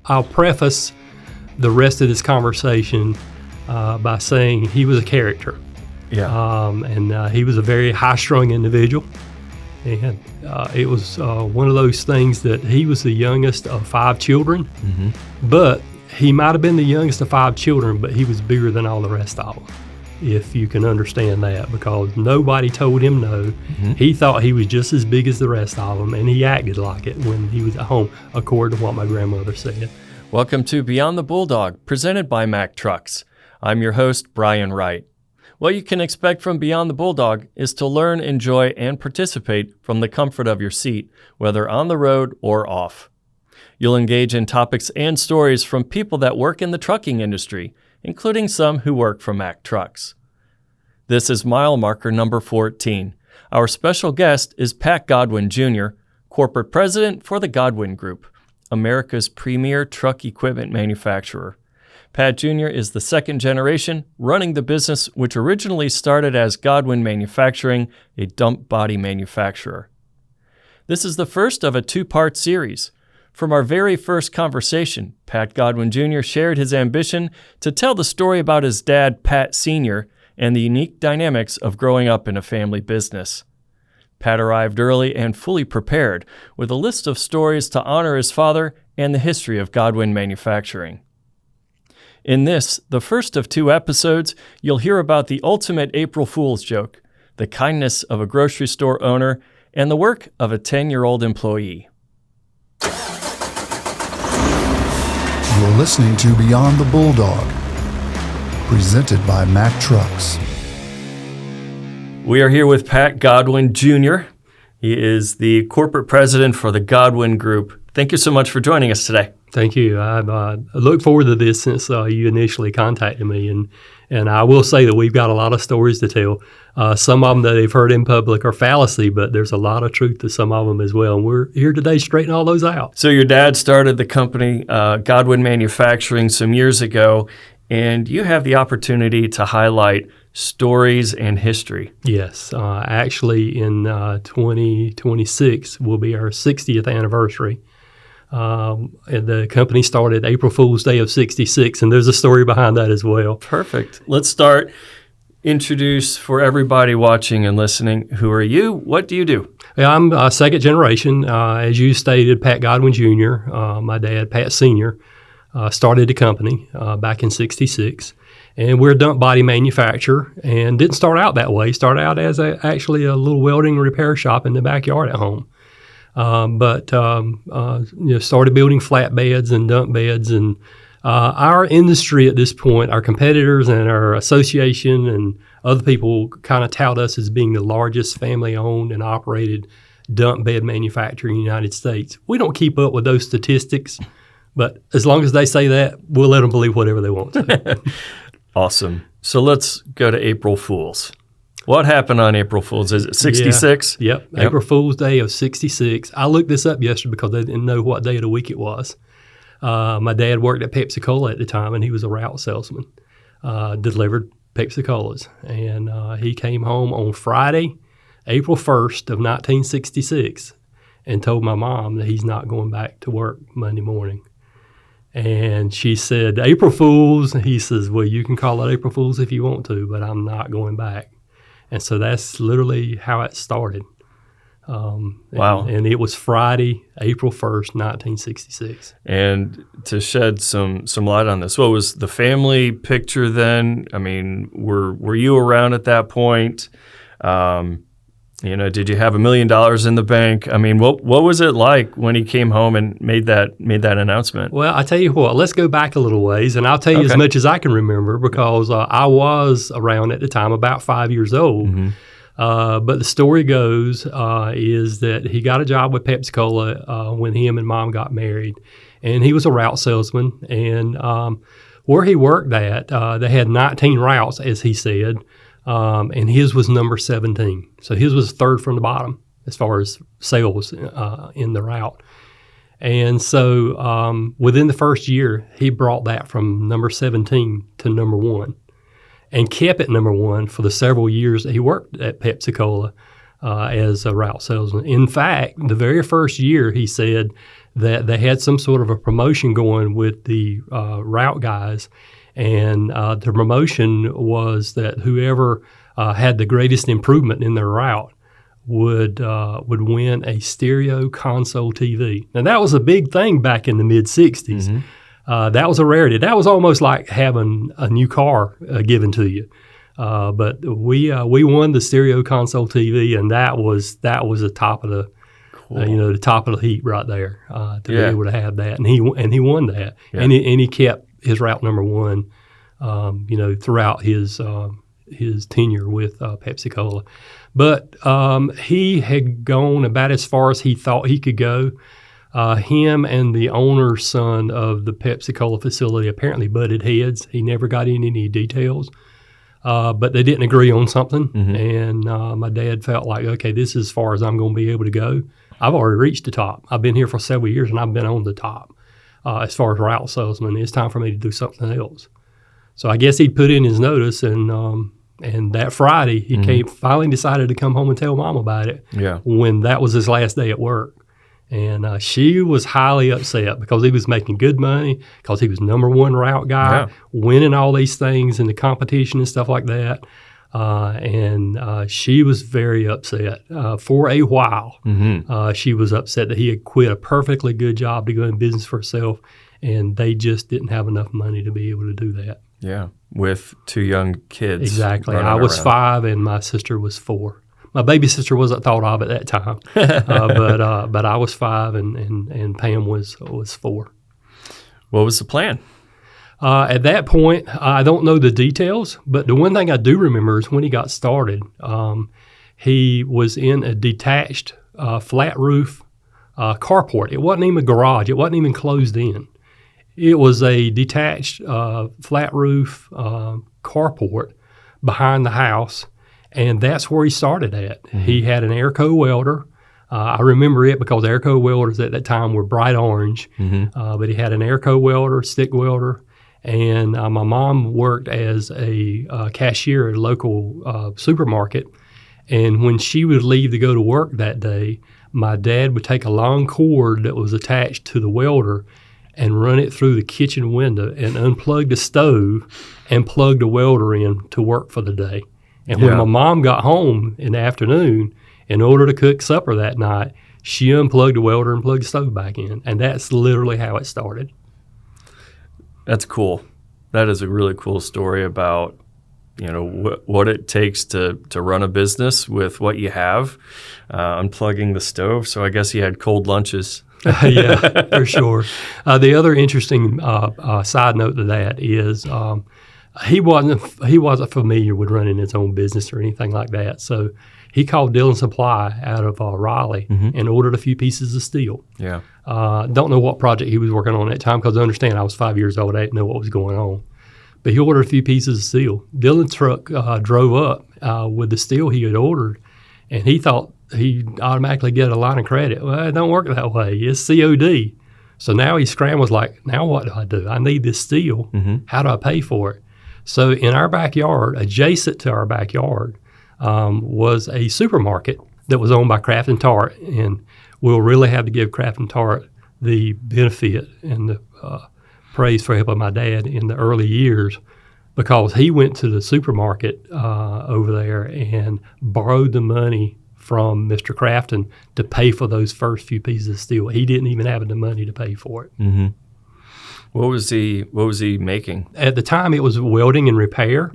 I'll preface the rest of this conversation by saying he was a character. Yeah. And he was a very high-strung individual. And it was one of those things that he was the youngest of 5 children, but he might have been the youngest of 5 children, but he was bigger than all the rest of them, if you can understand that, because nobody told him no. He thought he was just as big as the rest of them, and he acted like it when he was at home, according to what my grandmother said. Welcome to Beyond the Bulldog, presented by Mack Trucks. I'm your host, Brian Wright. What you can expect from Beyond the Bulldog is to learn, enjoy, and participate from the comfort of your seat, whether on the road or off. You'll engage in topics and stories from people that work in the trucking industry, including some who work for Mack Trucks. This is mile marker number 14. Our special guest is Pat Godwin Jr., Corporate President for the Godwin Group, America's premier truck equipment manufacturer. Pat Jr. is the second generation running the business, which originally started as Godwin Manufacturing, a dump body manufacturer. This is the first of a 2-part series. From our very first conversation, Pat Godwin Jr. shared his ambition to tell the story about his dad, Pat Sr., and the unique dynamics of growing up in a family business. Pat arrived early and fully prepared, with a list of stories to honor his father and the history of Godwin Manufacturing. In this, the first of 2 episodes, you'll hear about the ultimate April Fool's joke, the kindness of a grocery store owner, and the work of a 10-year-old employee. You're listening to Beyond the Bulldog, presented by Mack Trucks. We are here with Pat Godwin Jr. He is the corporate president for the Godwin Group. Thank you so much for joining us today. Thank you. I've looked forward to this since you initially contacted me, and I will say that we've got a lot of stories to tell. Some of them that they've heard in public are fallacy, but there's a lot of truth to some of them as well, and we're here today to straighten all those out. So your dad started the company, Godwin Manufacturing, some years ago, and you have the opportunity to highlight stories and history. Yes. Actually, in 2026 will be our 60th anniversary. And the company started April Fool's Day of '66, and there's a story behind that as well. Perfect. Let's start. Introduce for everybody watching and listening, who are you? What do you do? Yeah, I'm second generation. As you stated, Pat Godwin Jr., my dad, Pat Sr., started the company back in '66. And we're a dump body manufacturer, and didn't start out that way. Started out as actually a little welding repair shop in the backyard at home. But started building flatbeds and dump beds, and our industry at this point, our competitors and our association and other people kind of tout us as being the largest family-owned and operated dump bed manufacturer in the United States. We don't keep up with those statistics, but as long as they say that, we'll let them believe whatever they want to. Awesome. So let's go to April Fool's. What happened on April Fool's? Is it 66? Yeah. Yep. April Fool's Day of '66. I looked this up yesterday because I didn't know what day of the week it was. My dad worked at Pepsi Cola at the time, and he was a route salesman, delivered Pepsi Colas. And he came home on Friday, April 1st of 1966, and told my mom that he's not going back to work Monday morning. And she said, April Fool's. He says, well, you can call it April Fool's if you want to, but I'm not going back. And so that's literally how it started. Wow. And it was Friday, April 1st, 1966. And to shed some light on this, what was the family picture then? I mean, were you around at that point? Did you have $1 million in the bank? I mean, what was it like when he came home and made that announcement? Well, I tell you what, let's go back a little ways, and I'll tell you as much as I can remember, because I was around at the time, about 5 years old. Mm-hmm. But the story goes is that he got a job with Pepsi Cola when him and Mom got married, and he was a route salesman. And where he worked at, they had 19 routes, as he said. And his was number 17. So his was third from the bottom as far as sales in the route. And so within the first year, he brought that from number 17 to number 1 and kept it number 1 for the several years that he worked at Pepsi Cola as a route salesman. In fact, the very first year, he said that they had some sort of a promotion going with the route guys, and the promotion was that whoever had the greatest improvement in their route would win a stereo console TV. Now that was a big thing back in the mid '60s. Mm-hmm. That was a rarity. That was almost like having a new car given to you. But we won the stereo console TV, and that was the top of the the top of the heap right there to be able to have that. And he won that, and he kept his route number one, throughout his tenure with Pepsi Cola. But he had gone about as far as he thought he could go. Him and the owner's son of the Pepsi Cola facility apparently butted heads. He never got in any details, but they didn't agree on something. Mm-hmm. And my dad felt like, okay, this is as far as I'm going to be able to go. I've already reached the top. I've been here for several years, and I've been on the top as far as route salesman. It's time for me to do something else. So I guess he'd put in his notice, and that Friday he finally decided to come home and tell Mom about it. Yeah. When that was his last day at work, and she was highly upset because he was making good money, because he was number one route guy, winning all these things in the competition and stuff like that. And she was very upset for a while. Mm-hmm. She was upset that he had quit a perfectly good job to go in business for himself, and they just didn't have enough money to be able to do that. Yeah, with two young kids. Exactly. I was 5 and my sister was 4. My baby sister wasn't thought of at that time, but I was 5 and Pam was 4. What was the plan? At that point, I don't know the details, but the one thing I do remember is when he got started, he was in a detached flat roof carport. It wasn't even a garage. It wasn't even closed in. It was a detached flat roof carport behind the house, and that's where he started at. Mm-hmm. He had an Airco welder. I remember it because Airco welders at that time were bright orange, but he had an Airco welder, stick welder, and my mom worked as a cashier at a local supermarket, and when she would leave to go to work that day, my dad would take a long cord that was attached to the welder and run it through the kitchen window and unplug the stove and plug the welder in to work for the day. And when my mom got home in the afternoon, in order to cook supper that night, she unplugged the welder and plugged the stove back in. And that's literally how it started. That's cool. That is a really cool story about, what it takes to run a business with what you have, unplugging the stove. So I guess you had cold lunches. Yeah, for sure. The other interesting side note to that is he wasn't familiar with running his own business or anything like that. So he called Dillon Supply out of Raleigh and ordered a few pieces of steel. Yeah. Don't know what project he was working on at that time because I understand I was 5 years old. I didn't know what was going on. But he ordered a few pieces of steel. Dillon's truck drove up with the steel he had ordered, and he thought he'd automatically get a line of credit. Well, it don't work that way. It's COD. So now he scrambles like, now what do I do? I need this steel. How do I pay for it? So in our backyard, adjacent to our backyard, was a supermarket that was owned by Craft and Tart, and we'll really have to give Craft and Tart the benefit and the praise for helping my dad in the early years, because he went to the supermarket over there and borrowed the money from Mr. Crafton to pay for those first few pieces of steel. He didn't even have the money to pay for it. Mm-hmm. What was he making? At the time, it was welding and repair.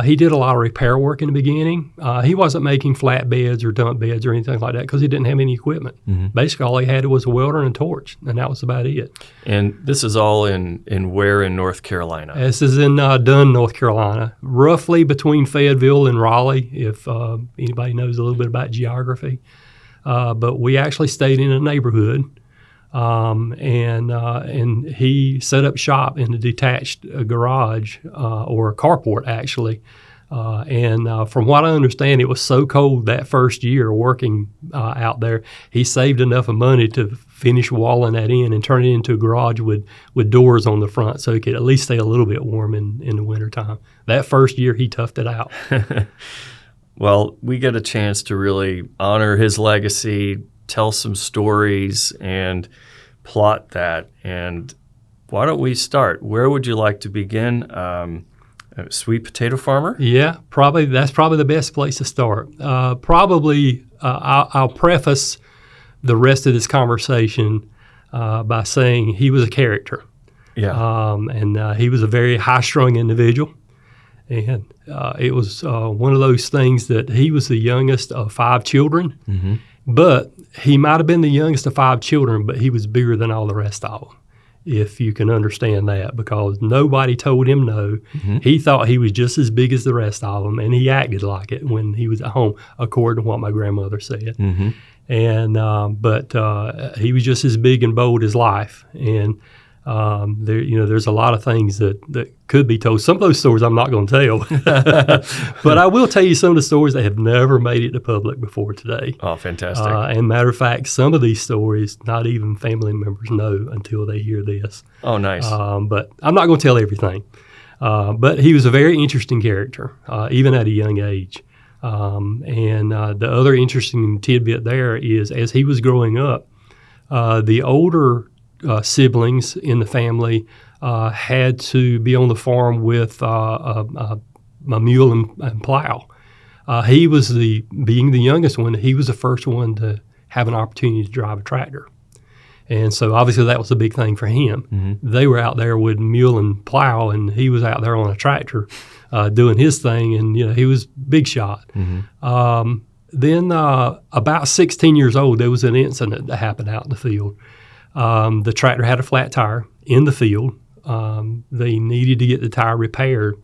He did a lot of repair work in the beginning. He wasn't making flat beds or dump beds or anything like that because he didn't have any equipment. Basically, all he had was a welder and a torch, and that was about it. And this is all in where in North Carolina? This is in Dunn, North Carolina, roughly between Fayetteville and Raleigh, if anybody knows a little bit about geography. But we actually stayed in a neighborhood. And he set up shop in a detached garage or a carport, actually. And from what I understand, it was so cold that first year working out there, he saved enough of money to finish walling that in and turn it into a garage with doors on the front so he could at least stay a little bit warm in the wintertime. That first year, he toughed it out. Well, we get a chance to really honor his legacy, tell some stories, and plot that. And why don't we start? Where would you like to begin? A sweet potato farmer? Yeah, that's probably the best place to start. I'll preface the rest of this conversation by saying he was a character. Yeah. And he was a very high-strung individual. And it was one of those things that he was the youngest of 5 children, but he might have been the youngest of 5 children, but he was bigger than all the rest of them, if you can understand that, because nobody told him no. He thought he was just as big as the rest of them, and he acted like it when he was at home, according to what my grandmother said. And but he was just as big and bold as life. And there's a lot of things that could be told. Some of those stories I'm not going to tell, but I will tell you some of the stories that have never made it to public before today. Oh, fantastic. And matter of fact, some of these stories, not even family members know until they hear this. Oh, nice. But I'm not going to tell everything. But he was a very interesting character, even at a young age. And the other interesting tidbit there is, as he was growing up, the older siblings in the family had to be on the farm with a mule and plow. He was being the youngest one, he was the first one to have an opportunity to drive a tractor. And so obviously that was a big thing for him. They were out there with mule and plow, and he was out there on a tractor doing his thing, and he was big shot. Then about 16 years old, there was an incident that happened out in the field. The tractor had a flat tire in the field. They needed to get the tire repaired.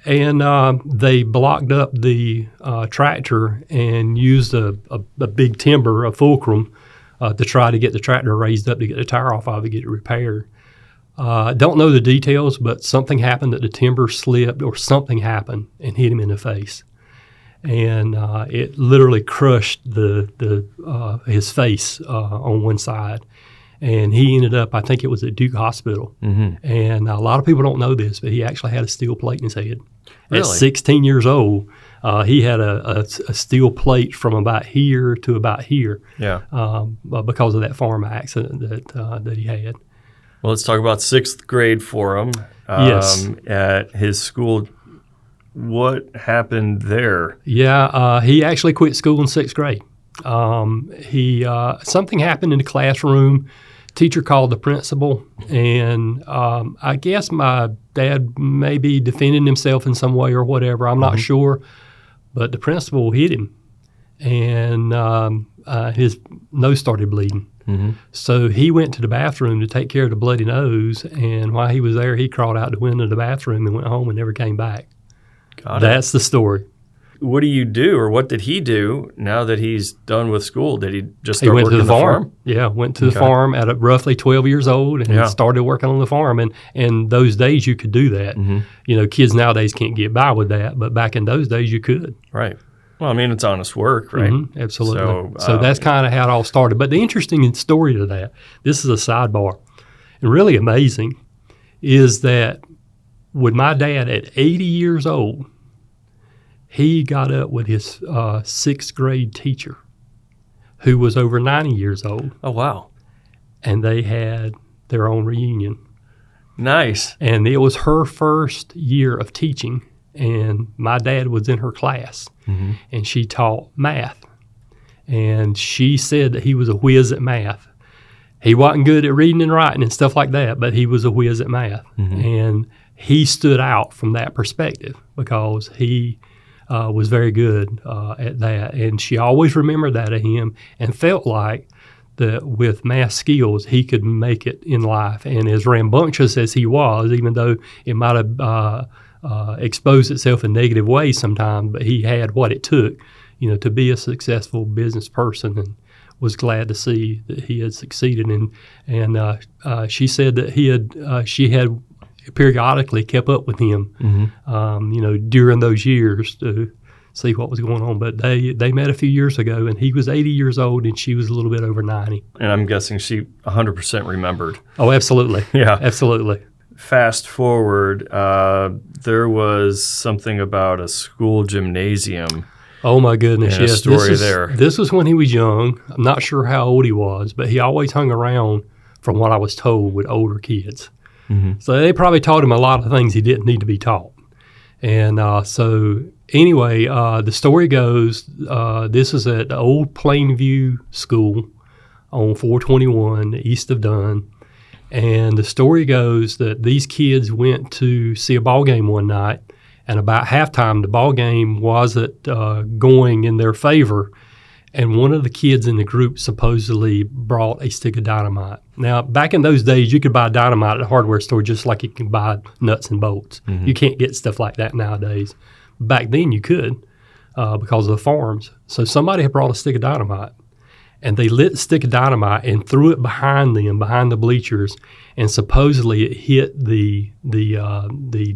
And they blocked up the tractor and used a big timber, a fulcrum, to try to get the tractor raised up to get the tire off of it, get it repaired. Don't know the details, but something happened that the timber slipped or something happened and hit him in the face. And it literally crushed his face on one side. And he ended up, I think it was at Duke Hospital. And a lot of people don't know this, but he actually had a steel plate in his head. Really? At 16 years old, he had a steel plate from about here to about here. Yeah. Because of that farm accident that he had. Well, let's talk about 6th grade for him. Yes. At his school. What happened there? Yeah, he actually quit school in 6th grade. Something happened in the classroom. Teacher called the principal, and I guess my dad may be defending himself in some way or whatever. I'm not sure, but the principal hit him, and his nose started bleeding. So he went to the bathroom to take care of the bloody nose, and while he was there, he crawled out the window of the bathroom and went home and never came back. That's the story. What do you do, or what did he do now that he's done with school? Did he just start He went working to the farm? Yeah, went to the farm at roughly 12 years old and started working on the farm. And those days you could do that. Kids nowadays can't get by with that, but back in those days you could. Right. Well, I mean, it's honest work, right? Absolutely. So that's kind of how it all started. But the interesting story to that, this is a sidebar, and really amazing, is that with my dad at 80 years old, he got up with his 6th grade teacher, who was over 90 years old. Oh, wow. And they had their own reunion. Nice. And it was her first year of teaching, and my dad was in her class, and she taught math. And she said that he was a whiz at math. He wasn't good at reading and writing and stuff like that, but he was a whiz at math. And he stood out from that perspective because he was very good at that. And she always remembered that of him and felt like that with math skills, he could make it in life. And as rambunctious as he was, even though it might have exposed itself in negative ways sometimes, but he had what it took, to be a successful business person, and was glad to see that he had succeeded. And she said that she had periodically kept up with him, during those years to see what was going on. But they met a few years ago, and he was 80 years old, and she was a little bit over 90. And I'm guessing she 100% remembered. Oh, absolutely. Yeah. Absolutely. Fast forward, there was something about a school gymnasium. Oh, my goodness, yes. Story there. This was when he was young. I'm not sure how old he was, but he always hung around from what I was told, with older kids. So they probably taught him a lot of things he didn't need to be taught. And so anyway, the story goes, this was at the old Plainview School on 421 east of Dunn. And the story goes that these kids went to see a ball game one night, and about halftime, the ball game wasn't going in their favor. And one of the kids in the group supposedly brought a stick of dynamite. Now, back in those days, you could buy dynamite at a hardware store just like you can buy nuts and bolts. You can't get stuff like that nowadays. Back then, you could because of the farms. So somebody had brought a stick of dynamite, and they lit the stick of dynamite and threw it behind them, behind the bleachers, and supposedly it hit the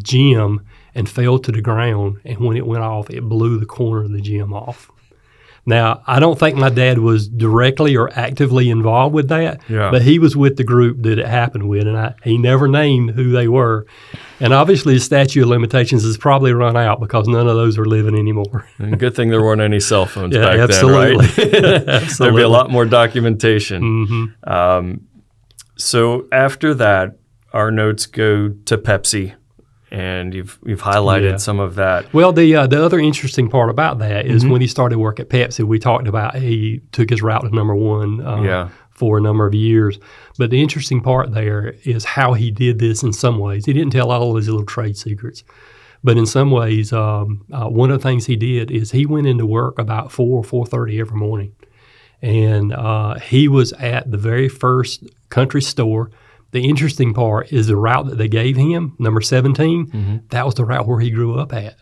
gym and fell to the ground. And when it went off, it blew the corner of the gym off. Now, I don't think my dad was directly or actively involved with that, but he was with the group that it happened with, and he never named who they were. And obviously, the statute of limitations has probably run out because none of those are living anymore. And good thing there weren't any cell phones back absolutely. then, right? Absolutely. There'd be a lot more documentation. So after that, our notes go to Pepsi. And you've highlighted some of that. Well, the other interesting part about that is when he started work at Pepsi, we talked about he took his route to number one for a number of years. But the interesting part there is how he did this in some ways. He didn't tell all of his little trade secrets. But in some ways, one of the things he did is he went into work about 4 or 4:30 every morning. And he was at the very first country store. The interesting part is the route that they gave him, number 17, that was the route where he grew up at.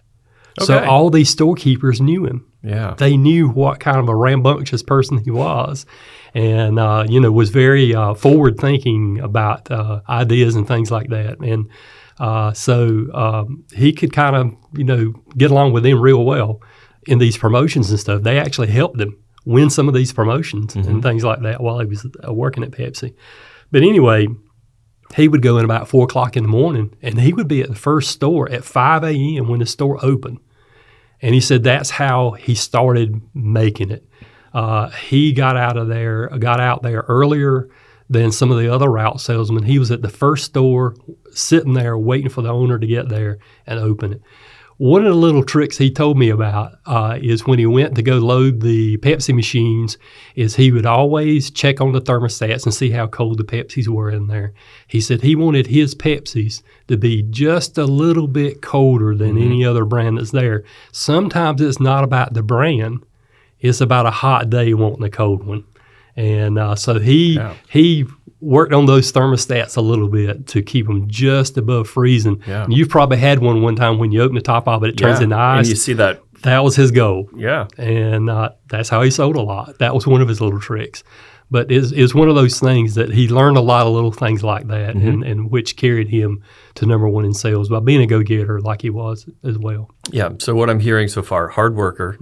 Okay. So all these storekeepers knew him. Yeah. They knew what kind of a rambunctious person he was and, was very forward-thinking about ideas and things like that. And so he could kind of, get along with them real well in these promotions and stuff. They actually helped him win some of these promotions and things like that while he was working at Pepsi. But anyway, he would go in about 4 o'clock in the morning, and he would be at the first store at 5 a.m. when the store opened. And he said that's how he started making it. He got out there earlier than some of the other route salesmen. He was at the first store, sitting there waiting for the owner to get there and open it. One of the little tricks he told me about is when he went to go load the Pepsi machines is he would always check on the thermostats and see how cold the Pepsis were in there. He said he wanted his Pepsis to be just a little bit colder than any other brand that's there. Sometimes it's not about the brand. It's about a hot day wanting a cold one. And so he worked on those thermostats a little bit to keep them just above freezing. Yeah. You've probably had one time when you open the top of it, it turns into ice. And you see that. That was his goal. Yeah. And that's how he sold a lot. That was one of his little tricks. But it's one of those things that he learned a lot of little things like that and which carried him to number one in sales by being a go-getter like he was as well. Yeah. So what I'm hearing so far, hard worker.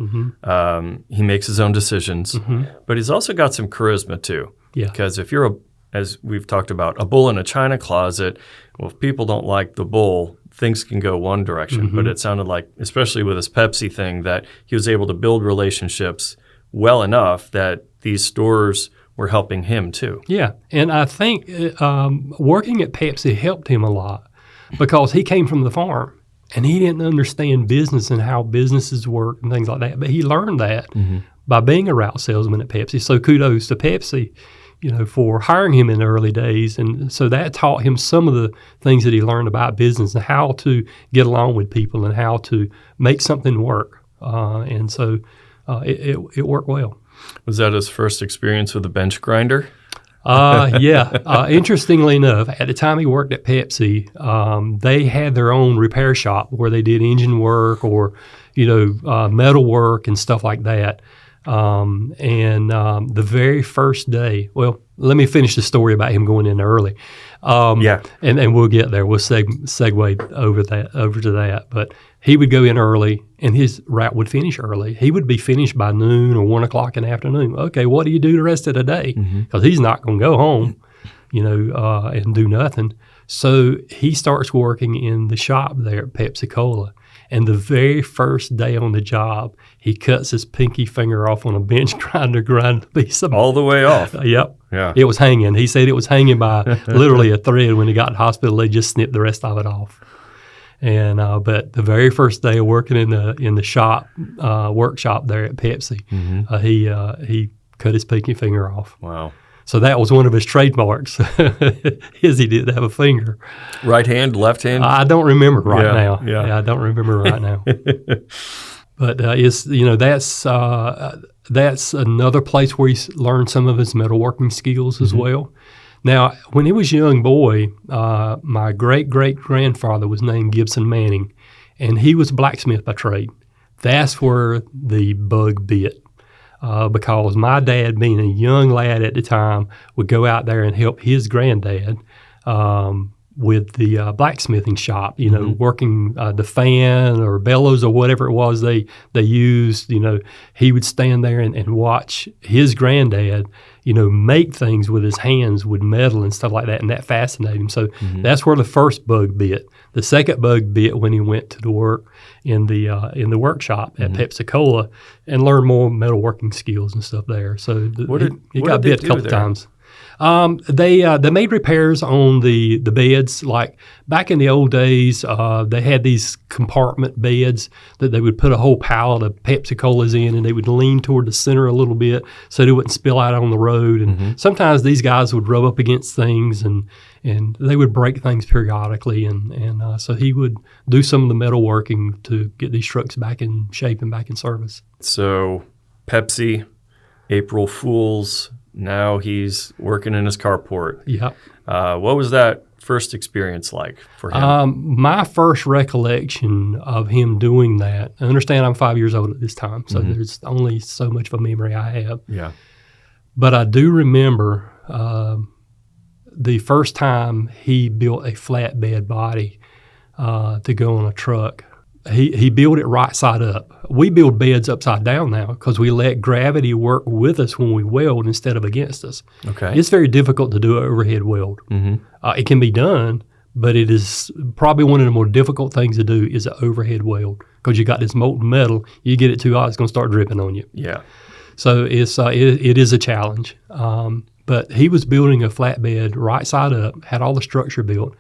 He makes his own decisions, but he's also got some charisma too. Yeah. Because if you're as we've talked about, a bull in a china closet, well, if people don't like the bull, things can go one direction. But it sounded like, especially with this Pepsi thing, that he was able to build relationships well enough that these stores were helping him too. Yeah, and I think working at Pepsi helped him a lot because he came from the farm and he didn't understand business and how businesses work and things like that. But he learned that by being a route salesman at Pepsi. So kudos to Pepsi, for hiring him in the early days. And so that taught him some of the things that he learned about business and how to get along with people and how to make something work. And so it worked well. Was that his first experience with a bench grinder? Yeah. Interestingly enough, at the time he worked at Pepsi, they had their own repair shop where they did engine work or, metal work and stuff like that. The very first day, well, let me finish the story about him going in early. And we'll get there. We'll segue over to that. But he would go in early, and his route would finish early. He would be finished by noon or 1 o'clock in the afternoon. Okay, what do you do the rest of the day? Because he's not going to go home, and do nothing. So he starts working in the shop there at Pepsi Cola. And the very first day on the job, he cuts his pinky finger off on a bench grinder, grind a piece of All the way off. Yep. Yeah. It was hanging. He said it was hanging by literally a thread. When he got to the hospital, they just snipped the rest of it off. And but the very first day of working in the shop, workshop there at Pepsi, he cut his pinky finger off. Wow. So that was one of his trademarks, is he didn't have a finger. Right hand, left hand? I don't remember now. Yeah. I don't remember right now. But that's another place where he learned some of his metalworking skills as well. Now, when he was a young boy, my great-great-grandfather was named Gibson Manning, and he was a blacksmith by trade. That's where the bug bit. Because my dad, being a young lad at the time, would go out there and help his granddad with the blacksmithing shop, working the fan or bellows or whatever it was they used. He would stand there and watch his granddad, make things with his hands with metal and stuff like that, and that fascinated him. So that's where the first bug bit. The second bug bit when he went to the work in the workshop at Pepsi-Cola and learned more metalworking skills and stuff there. So he got bit a couple times. They made repairs on the beds. Like back in the old days, they had these compartment beds that they would put a whole pallet of Pepsi-Colas in, and they would lean toward the center a little bit so they wouldn't spill out on the road. And sometimes these guys would rub up against things, and they would break things periodically. And so he would do some of the metalworking to get these trucks back in shape and back in service. So Pepsi, April Fools. Now he's working in his carport. Yep. What was that first experience like for him? My first recollection of him doing that, I understand I'm 5 years old at this time, so there's only so much of a memory I have. Yeah. But I do remember the first time he built a flatbed body to go on a truck. He built it right side up. We build beds upside down now because we let gravity work with us when we weld instead of against us. Okay. It's very difficult to do an overhead weld. It can be done, but it is probably one of the more difficult things to do is an overhead weld because you got this molten metal. You get it too hot, it's going to start dripping on you. Yeah. So it is a challenge. But he was building a flatbed right side up, had all the structure built.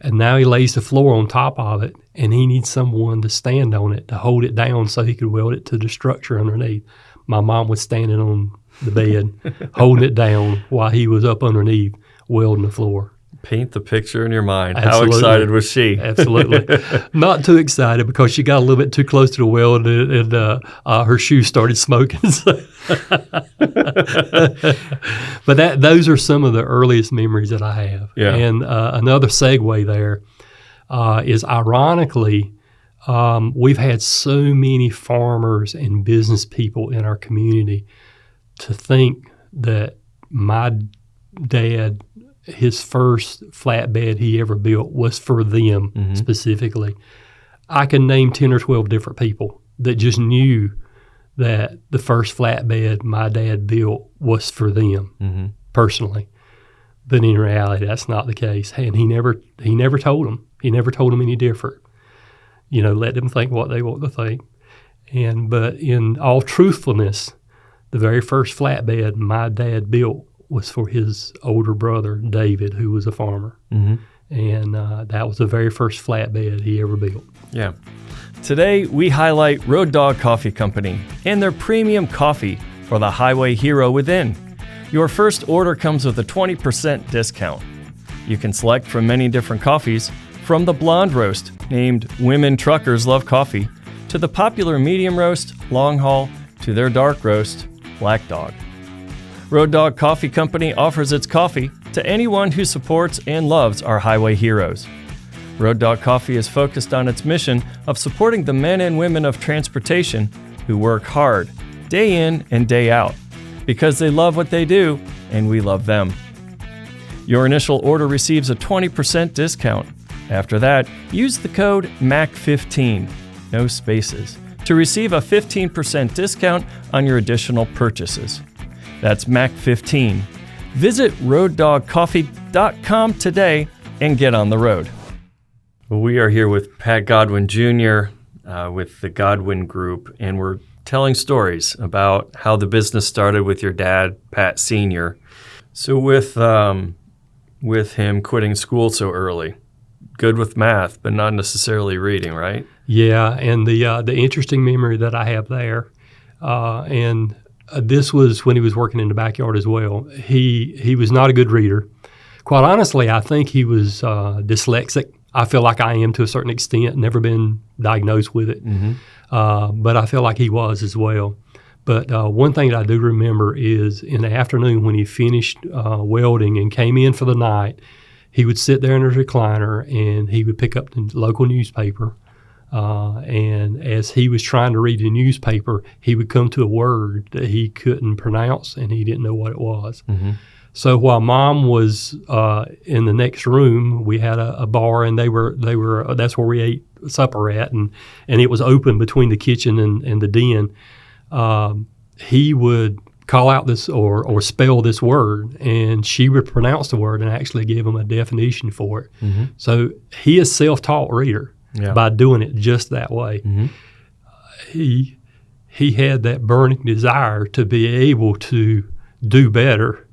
And now he lays the floor on top of it, and he needs someone to stand on it to hold it down so he could weld it to the structure underneath. My mom was standing on the bed, holding it down while he was up underneath welding the floor. Paint the picture in your mind. Absolutely. How excited was she? Absolutely. Not too excited because she got a little bit too close to the weld and her shoes started smoking. But those are some of the earliest memories that I have. Yeah. And another segue there is ironically, we've had so many farmers and business people in our community to think that my dad, his first flatbed he ever built was for them specifically. I can name 10 or 12 different people that just knew that the first flatbed my dad built was for them personally. But in reality, that's not the case. And he never told them. He never told them any different. Let them think what they want to think. But in all truthfulness, the very first flatbed my dad built was for his older brother, David, who was a farmer. And that was the very first flatbed he ever built. Yeah. Today, we highlight Road Dog Coffee Company and their premium coffee for the highway hero within. Your first order comes with a 20% discount. You can select from many different coffees, from the blonde roast, named Women Truckers Love Coffee, to the popular medium roast, Long Haul, to their dark roast, Black Dog. Road Dog Coffee Company offers its coffee to anyone who supports and loves our highway heroes. Road Dog Coffee is focused on its mission of supporting the men and women of transportation who work hard, day in and day out, because they love what they do and we love them. Your initial order receives a 20% discount. After that, use the code MACK15, no spaces, to receive a 15% discount on your additional purchases. That's MACK15. Visit RoadDogCoffee.com today and get on the road. Well, we are here with Pat Godwin Jr. with the Godwin Group, and we're telling stories about how the business started with your dad, Pat Sr. So with him quitting school so early, good with math, but not necessarily reading, right? Yeah, and the interesting memory that I have there, and this was when he was working in the backyard as well. He was not a good reader. Quite honestly, I think he was dyslexic. I feel like I am to a certain extent, never been diagnosed with it, but I feel like he was as well. But one thing that I do remember is in the afternoon when he finished welding and came in for the night, he would sit there in his recliner and he would pick up the local newspaper. And as he was trying to read the newspaper, he would come to a word that he couldn't pronounce and he didn't know what it was. So while Mom was in the next room, we had a bar, and they were that's where we ate supper at, and it was open between the kitchen and the den. He would call out this or spell this word, and she would pronounce the word and actually give him a definition for it. So he is self-taught reader by doing it just that way. He had that burning desire to be able to do better.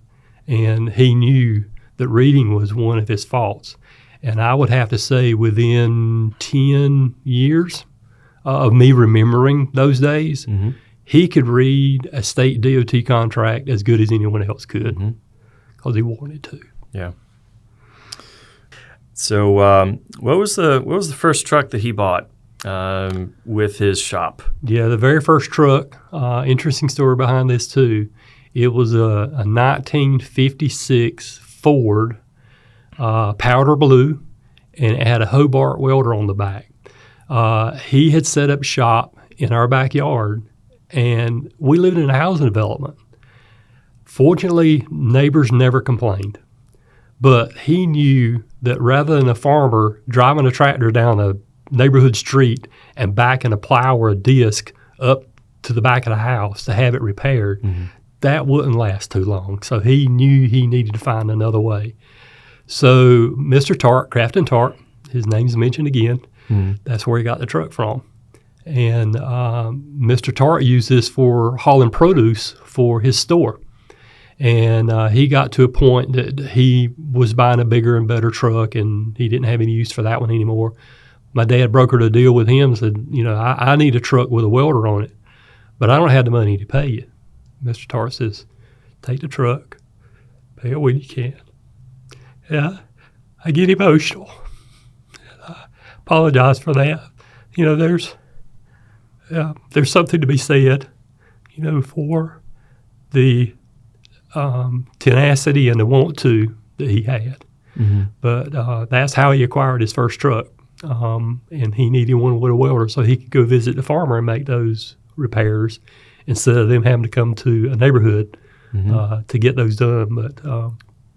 And he knew that reading was one of his faults. And I would have to say within 10 years of me remembering those days, he could read a state DOT contract as good as anyone else could because he wanted to. Yeah. So what was the first truck that he bought with his shop? Yeah, the very first truck, interesting story behind this too. It was a 1956 Ford, powder blue, and it had a Hobart welder on the back. He had set up shop in our backyard, and we lived in a housing development. Fortunately, neighbors never complained, but he knew that rather than a farmer driving a tractor down a neighborhood street and backing a plow or a disc up to the back of the house to have it repaired, that wouldn't last too long. So he knew he needed to find another way. So Mr. Tart, Craft and Tart, his name's mentioned again. That's where he got the truck from. And Mr. Tart used this for hauling produce for his store. And he got to a point that he was buying a bigger and better truck, and he didn't have any use for that one anymore. My dad brokered a deal with him and said, I need a truck with a welder on it, but I don't have the money to pay you. Mr. Tart says, take the truck, pay it when you can. Yeah, I get emotional. I apologize for that. There's something to be said, for the tenacity and the want to that he had. But that's how he acquired his first truck. And he needed one with a welder so he could go visit the farmer and make those repairs instead of them having to come to a neighborhood to get those done. But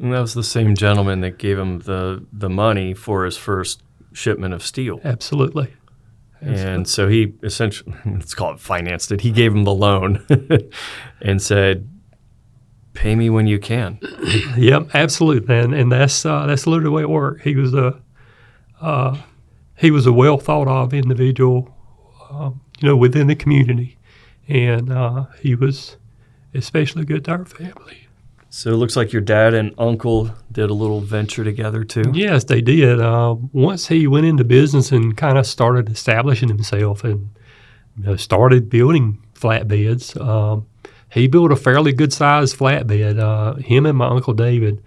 and that was the same gentleman that gave him the money for his first shipment of steel. Absolutely. And so he essentially, let's call it financed it. He gave him the loan and said, pay me when you can. Yep, absolutely. And that's literally the way it worked. He was a well thought of individual, within the community. And he was especially good to our family. So it looks like your dad and uncle did a little venture together too? Yes, they did. Once he went into business and kind of started establishing himself and started building flatbeds, he built a fairly good-sized flatbed. Him and my Uncle David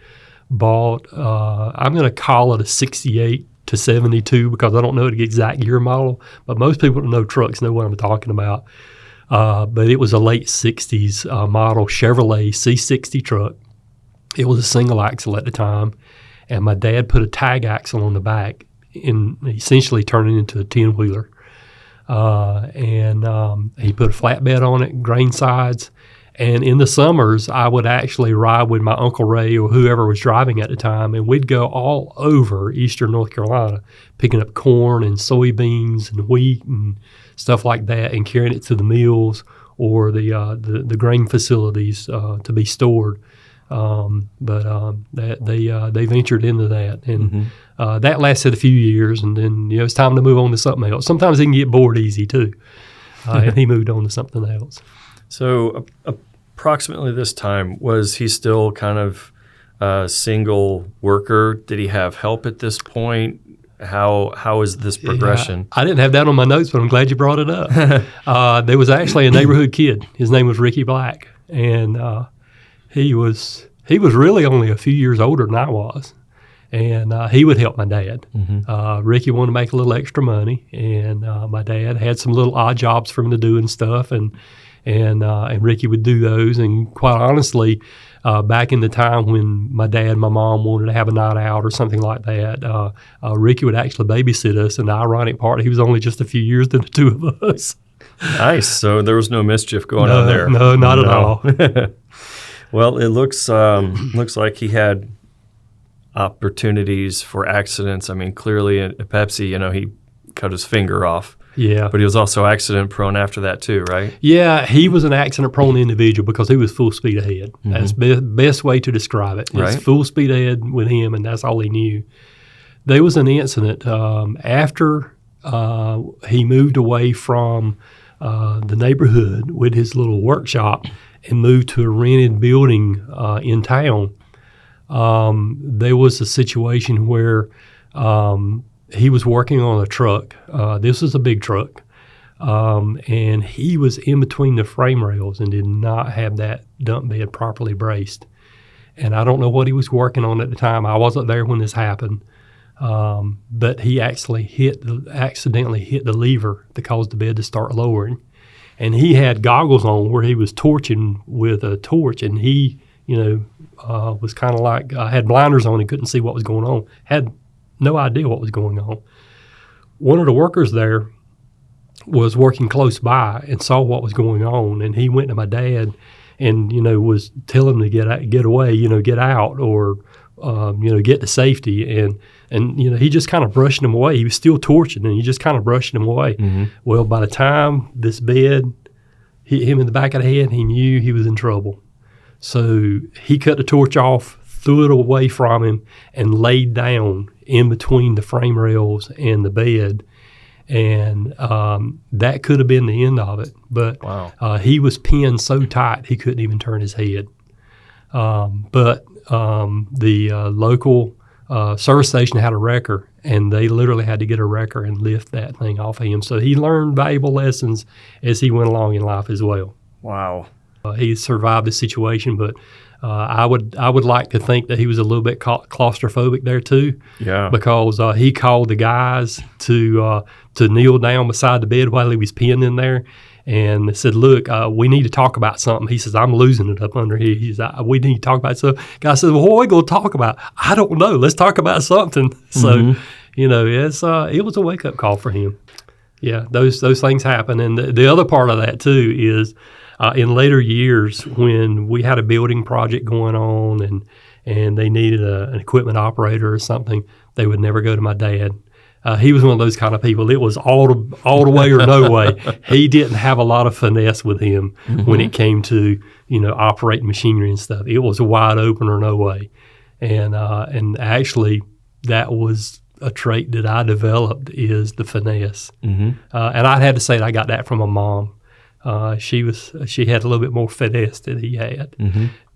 bought, I'm going to call it a 68 to 72 because I don't know the exact year model, but most people that know trucks know what I'm talking about. But it was a late 60s model Chevrolet C60 truck. It was a single axle at the time, and my dad put a tag axle on the back and essentially turned it into a 10-wheeler. And he put a flatbed on it, grain sides, and in the summers, I would actually ride with my Uncle Ray or whoever was driving at the time, and we'd go all over eastern North Carolina, picking up corn and soybeans and wheat and stuff like that and carrying it to the mills or the grain facilities to be stored. They ventured into that, and that lasted a few years, and then it's time to move on to something else. Sometimes he can get bored easy too, and he moved on to something else. So approximately this time, was he still kind of a single worker? Did he have help at this point? How is this progression? Yeah, I didn't have that on my notes, but I'm glad you brought it up. There was actually a neighborhood kid. His name was Ricky Black, and he was really only a few years older than I was, and he would help my dad. Ricky wanted to make a little extra money, and my dad had some little odd jobs for him to do and stuff, and Ricky would do those. And quite honestly, back in the time when my dad and my mom wanted to have a night out or something like that, Ricky would actually babysit us. And the ironic part, he was only just a few years than the two of us. Nice. So there was no mischief going on there. No, not at all. Well, it looks like he had opportunities for accidents. I mean, clearly at Pepsi, he cut his finger off. Yeah. But he was also accident prone after that too, right? Yeah, he was an accident prone individual because he was full speed ahead. That's the best way to describe it. Right. It's full speed ahead with him, and that's all he knew. There was an incident after he moved away from the neighborhood with his little workshop and moved to a rented building in town. There was a situation where he was working on a truck. This was a big truck. And he was in between the frame rails and did not have that dump bed properly braced. And I don't know what he was working on at the time. I wasn't there when this happened. But he actually accidentally hit the lever that caused the bed to start lowering. And he had goggles on where he was torching with a torch, and he, was kind of like, had blinders on and couldn't see what was going on. Had no idea what was going on. One of the workers there was working close by and saw what was going on, and he went to my dad and, was telling him to get away, get out, or, get to safety. And he just kind of brushed him away. He was still torching, and he just kind of brushed him away. Well, by the time this bed hit him in the back of the head, he knew he was in trouble. So he cut the torch off, threw it away from him, and laid down in between the frame rails and the bed. And that could have been the end of it. But wow. He was pinned so tight he couldn't even turn his head. But the local service station had a wrecker, and they literally had to get a wrecker and lift that thing off of him. So he learned valuable lessons as he went along in life as well. Wow. He survived the situation, but I would like to think that he was a little bit claustrophobic there too. Yeah. Because he called the guys to kneel down beside the bed while he was pinned in there, and they said, "Look, we need to talk about something." He says, "I'm losing it up under here." He says, "We need to talk about something." Guy says, "Well, what are we going to talk about?" "I don't know. Let's talk about something." So, it was a wake up call for him. Yeah, those things happen, and the other part of that too is. In later years, when we had a building project going on and they needed an equipment operator or something, they would never go to my dad. He was one of those kind of people. It was all the way or no way. He didn't have a lot of finesse with him when it came to operating machinery and stuff. It was wide open or no way. And actually, that was a trait that I developed is the finesse. And I'd have to say that I got that from my mom. She had a little bit more finesse than he had.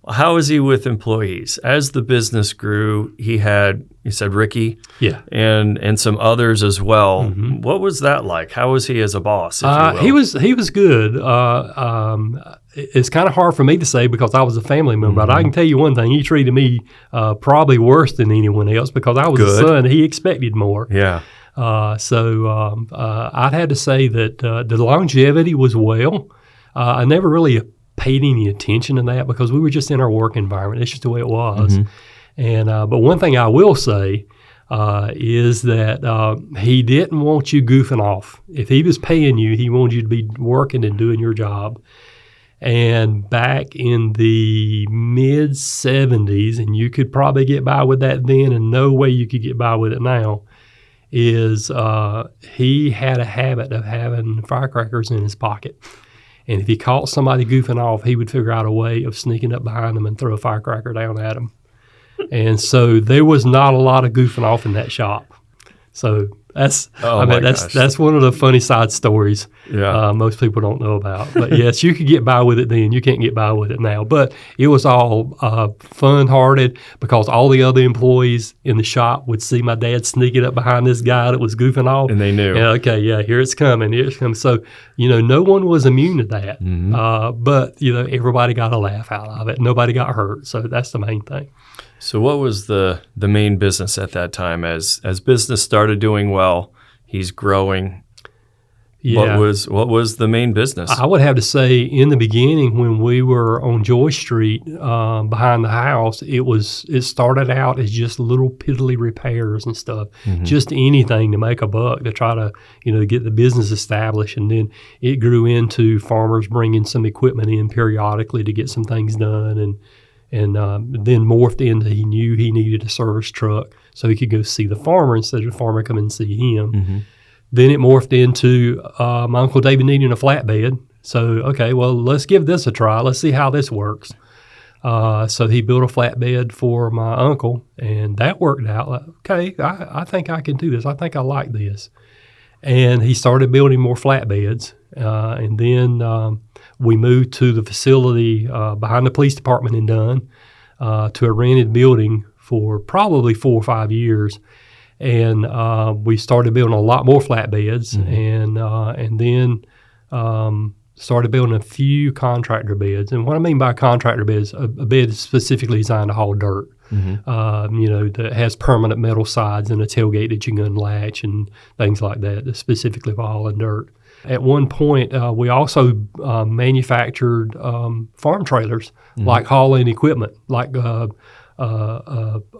How is he with employees? As the business grew, you said Ricky, yeah, and some others as well. What was that like? How was he as a boss? If you will? He was good. It's kind of hard for me to say because I was a family member. But I can tell you one thing: he treated me probably worse than anyone else because I was a son. He expected more. Yeah. So I'd had to say that the longevity was well. I never really paid any attention to that because we were just in our work environment. It's just the way it was. And but one thing I will say is that he didn't want you goofing off. If he was paying you, he wanted you to be working and doing your job. And back in the mid-'70s, and you could probably get by with that then and no way you could get by with it now, is he had a habit of having firecrackers in his pocket. And if he caught somebody goofing off, he would figure out a way of sneaking up behind them and throw a firecracker down at them. And so there was not a lot of goofing off in that shop. So that's that's one of the funny side stories most people don't know about. But yes, you could get by with it then. You can't get by with it now. But it was all fun-hearted because all the other employees in the shop would see my dad sneaking up behind this guy that was goofing off. And they knew. Okay, here it's coming, here it's coming. So, no one was immune to that. But, everybody got a laugh out of it. Nobody got hurt. So that's the main thing. So what was the main business at that time? As business started doing well, he's growing. Yeah. What was the main business? I would have to say in the beginning when we were on Joy Street behind the house, it started out as just little piddly repairs and stuff, just anything to make a buck to try to get the business established, and then it grew into farmers bringing some equipment in periodically to get some things done, and then morphed into he knew he needed a service truck so he could go see the farmer instead of the farmer coming and see him. Then it morphed into my Uncle David needing a flatbed. So, okay, well, let's give this a try. Let's see how this works. So he built a flatbed for my uncle, and that worked out. Okay, I think I can do this. I think I like this. And he started building more flatbeds. And then we moved to the facility behind the police department in Dunn to a rented building for probably 4 or 5 years. And we started building a lot more flatbeds, and then started building a few contractor beds. And what I mean by contractor beds, a bed specifically designed to haul dirt, that has permanent metal sides and a tailgate that you can unlatch and things like that, that's specifically for hauling dirt. At one point, we also manufactured farm trailers, like hauling equipment, like a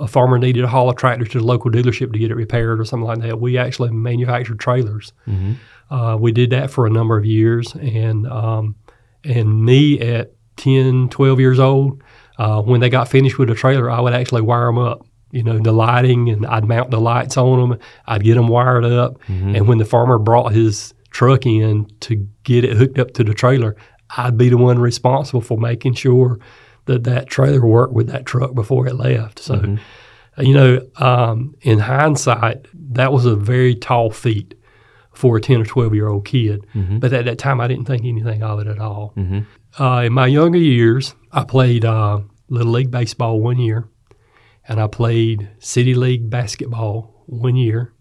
farmer needed to haul a tractor to the local dealership to get it repaired or something like that. We actually manufactured trailers. We did that for a number of years, and me at 10, 12 years old, when they got finished with the trailer, I would actually wire them up. The lighting, and I'd mount the lights on them. I'd get them wired up, and when the farmer brought his truck in to get it hooked up to the trailer, I'd be the one responsible for making sure that trailer worked with that truck before it left. So, in hindsight, that was a very tall feat for a 10 or 12-year-old kid. But at that time, I didn't think anything of it at all. In my younger years, I played Little League Baseball 1 year, and I played City League Basketball 1 year.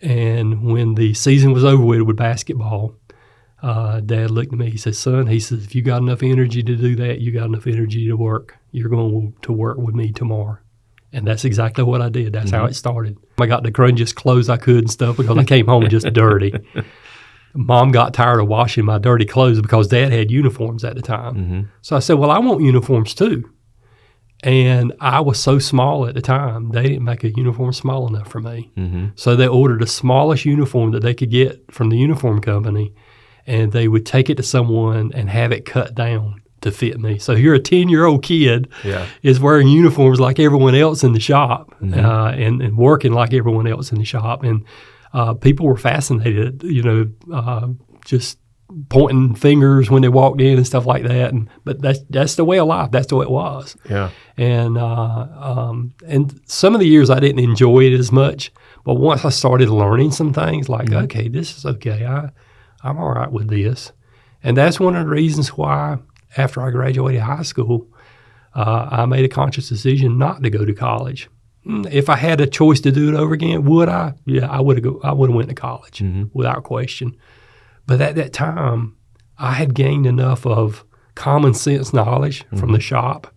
And when the season was over with basketball, Dad looked at me, he said, son, if you got enough energy to do that, you got enough energy to work. You're going to work with me tomorrow. And that's exactly what I did. That's how it started. I got the grungiest clothes I could and stuff because I came home just dirty. Mom got tired of washing my dirty clothes because Dad had uniforms at the time. So I said, well, I want uniforms too. And I was so small at the time, they didn't make a uniform small enough for me. So they ordered the smallest uniform that they could get from the uniform company, and they would take it to someone and have it cut down to fit me. So you're a 10-year-old kid is wearing uniforms like everyone else in the shop and working like everyone else in the shop. And people were fascinated, just pointing fingers when they walked in and stuff like that. But that's the way of life. That's the way it was. Yeah. And some of the years I didn't enjoy it as much. But once I started learning some things like, okay, this is okay. I'm all right with this. And that's one of the reasons why after I graduated high school, I made a conscious decision not to go to college. If I had a choice to do it over again, would I? Yeah, I would have went to college without question. But at that time, I had gained enough of common sense knowledge from the shop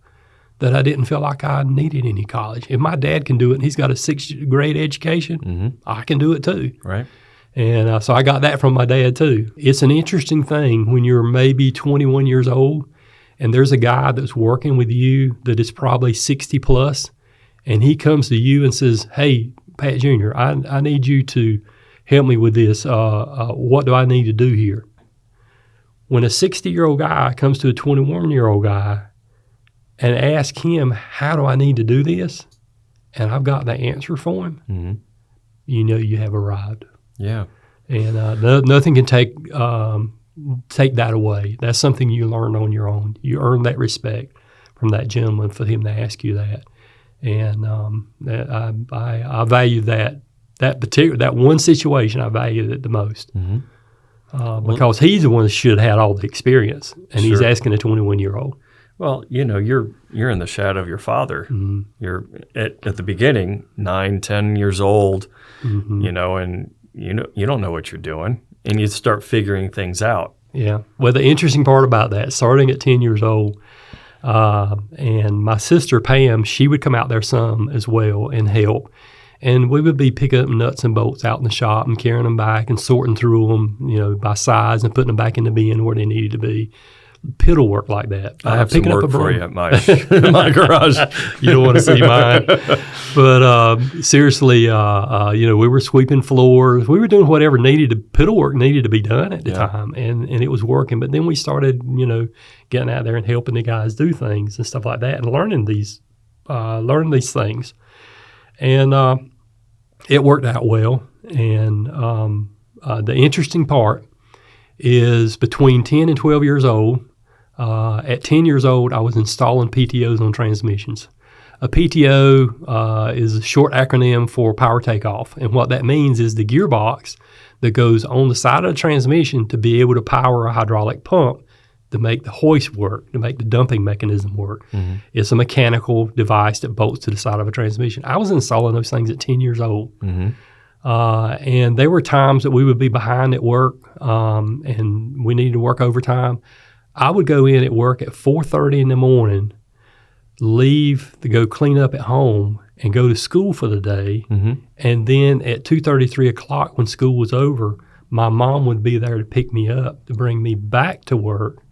that I didn't feel like I needed any college. If my dad can do it and he's got a 6th grade education, I can do it too. Right. And so I got that from my dad too. It's an interesting thing when you're maybe 21 years old and there's a guy that's working with you that is probably 60 plus, and he comes to you and says, hey, Pat Jr., I need you to help me with this. What do I need to do here? When a 60-year-old guy comes to a 21-year-old guy and asks him, how do I need to do this? And I've got the answer for him, you know you have arrived. Yeah. And nothing can take take that away. That's something you learn on your own. You earn that respect from that gentleman for him to ask you that. And I value that one situation. I valued it the most because he's the one that should have had all the experience, and he's asking a 21-year-old. Well, you're in the shadow of your father. Mm-hmm. You're at the beginning, 9, 10 years old, and you don't know what you're doing, and you start figuring things out. Yeah. Well, the interesting part about that, starting at 10 years old, and my sister Pam, she would come out there some as well and help. And we would be picking up nuts and bolts out in the shop and carrying them back and sorting through them, by size and putting them back in the bin where they needed to be. Piddle work like that. I have some work for you at my garage. You don't want to see mine. But seriously, we were sweeping floors. We were doing whatever piddle work needed to be done at the time, and it was working. But then we started, getting out there and helping the guys do things and stuff like that, and learning these things. And it worked out well. And the interesting part is between 10 and 12 years old. At 10 years old, I was installing PTOs on transmissions. A PTO is a short acronym for power takeoff. And what that means is the gearbox that goes on the side of the transmission to be able to power a hydraulic pump to make the hoist work, to make the dumping mechanism work. Mm-hmm. It's a mechanical device that bolts to the side of a transmission. I was installing those things at 10 years old. Mm-hmm. And there were times that we would be behind at work and we needed to work overtime. I would go in at work at 4:30 in the morning, leave to go clean up at home and go to school for the day. Mm-hmm. And then at 2:30, 3 o'clock when school was over, my mom would be there to pick me up, to bring me back to work.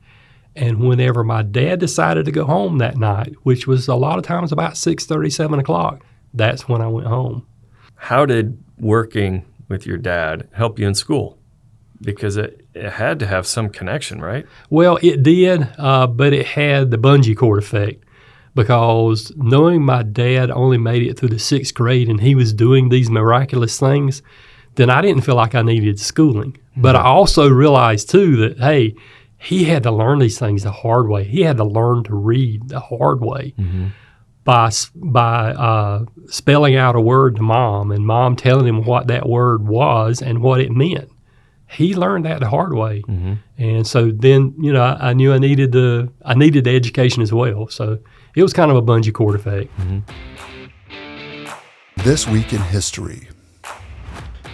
And whenever my dad decided to go home that night, which was a lot of times about 6:30, 7 o'clock, that's when I went home. How did working with your dad help you in school? Because it had to have some connection, right? Well, it did, but it had the bungee cord effect, because knowing my dad only made it through the 6th grade and he was doing these miraculous things, then I didn't feel like I needed schooling. Mm-hmm. But I also realized, too, that, hey, he had to learn these things the hard way. He had to learn to read the hard way. Mm-hmm. By spelling out a word to Mom and Mom telling him what that word was and what it meant. He learned that the hard way. Mm-hmm. And so then, I knew I needed the education as well. So it was kind of a bungee cord effect. Mm-hmm. This Week in History.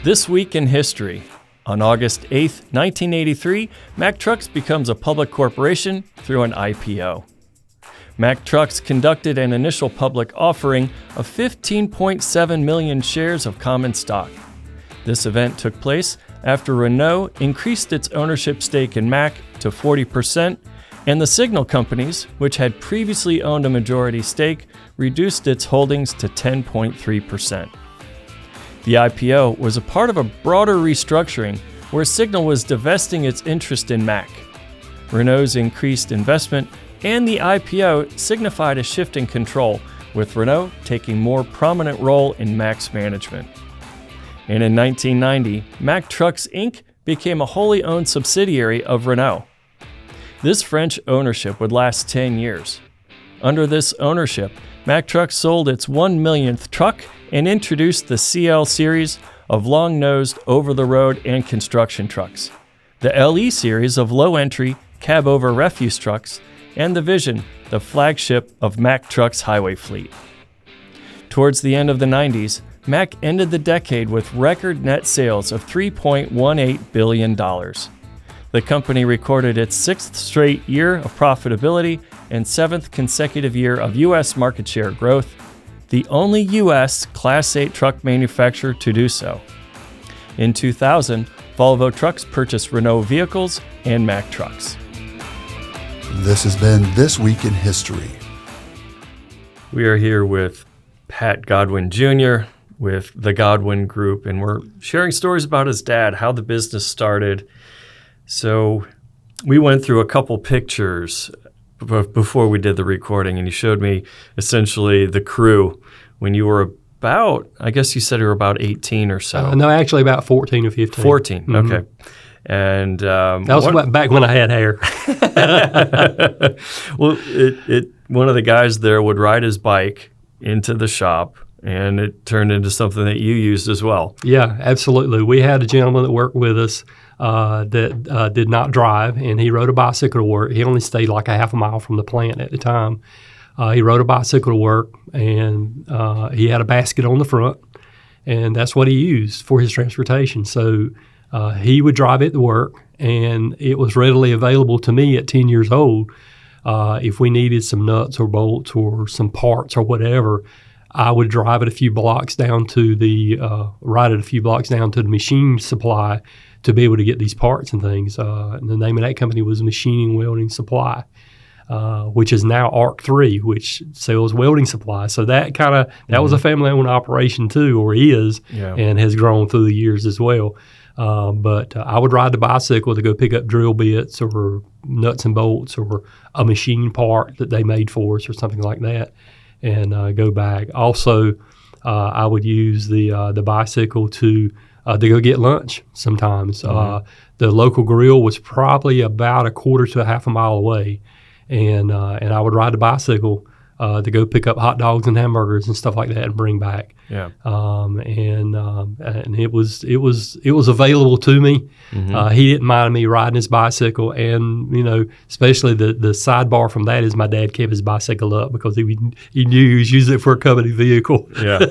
This Week in History. On August 8th, 1983, Mack Trucks becomes a public corporation through an IPO. Mack Trucks conducted an initial public offering of 15.7 million shares of common stock. This event took place after Renault increased its ownership stake in Mack to 40%, and the Signal companies, which had previously owned a majority stake, reduced its holdings to 10.3%. The IPO was a part of a broader restructuring where Signal was divesting its interest in Mack. Renault's increased investment and the IPO signified a shift in control, with Renault taking more prominent role in Mack's management. And in 1990, Mack Trucks Inc. became a wholly owned subsidiary of Renault. This French ownership would last 10 years. Under this ownership, Mack Trucks sold its 1 millionth truck and introduced the CL series of long-nosed, over-the-road, and construction trucks, the LE series of low-entry, cab-over refuse trucks, and the Vision, the flagship of Mack Trucks' highway fleet. Towards the end of the 90s, Mack ended the decade with record net sales of $3.18 billion. The company recorded its 6th straight year of profitability and 7th consecutive year of U.S. market share growth, the only U.S. Class 8 truck manufacturer to do so. In 2000, Volvo Trucks purchased Renault vehicles and Mack Trucks. This has been This Week in History. We are here with Pat Godwin Jr. with the Godwin Group, and we're sharing stories about his dad, how the business started. So we went through a couple pictures before we did the recording, and you showed me essentially the crew when you were about, I guess you said you were about 18 or so. No, actually about 14 or 15. 14, mm-hmm. Okay. And that was back when I had hair. Well, one of the guys there would ride his bike into the shop, and it turned into something that you used as well. Yeah, absolutely. We had a gentleman that worked with us that did not drive, and he rode a bicycle to work. He only stayed like a half a mile from the plant at the time. He rode a bicycle to work, and he had a basket on the front, and that's what he used for his transportation. So he would drive it to work, and it was readily available to me at 10 years old. If we needed some nuts or bolts or some parts or whatever, I would drive it a few blocks down to ride it a few blocks down to the machine supply to be able to get these parts and things. And the name of that company was Machining Welding Supply, which is now ARC3, which sells welding supplies. So that was a family-owned operation too, or is, and has grown through the years as well. But I would ride the bicycle to go pick up drill bits or nuts and bolts or a machine part that they made for us or something like that, and go back. Also, I would use the bicycle to go get lunch sometimes. The local grill was probably about a quarter to a half a mile away, and I would ride the bicycle to go pick up hot dogs and hamburgers and stuff like that and bring back. Yeah. And it was available to me. He didn't mind me riding his bicycle, and especially the sidebar from that is my dad kept his bicycle up because he knew he was using it for a company vehicle. Yeah.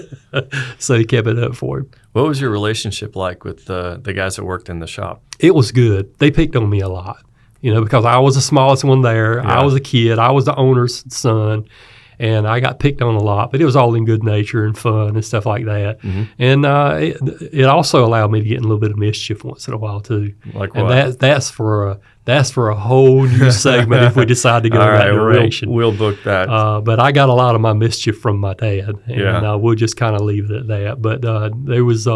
So he kept it up for him. What was your relationship like with the guys that worked in the shop? It was good. They picked on me a lot, because I was the smallest one there. Yeah. I was a kid. I was the owner's son. And I got picked on a lot, but it was all in good nature and fun and stuff like that. And it also allowed me to get in a little bit of mischief once in a while too. Like what? And that's for a whole new segment if we decide to go in that direction. We'll book that. But I got a lot of my mischief from my dad, and we'll just kind of leave it at that. But there was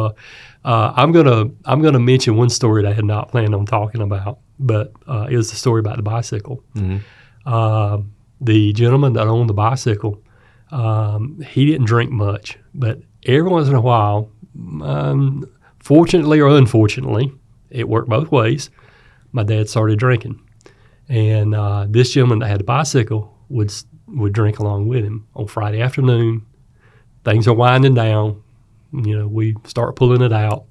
I'm gonna mention one story that I had not planned on talking about, but it was the story about the bicycle. The gentleman that owned the bicycle, he didn't drink much, but every once in a while, fortunately or unfortunately, it worked both ways, my dad started drinking. And this gentleman that had a bicycle would drink along with him on Friday afternoon. Things are winding down. We start pulling it out,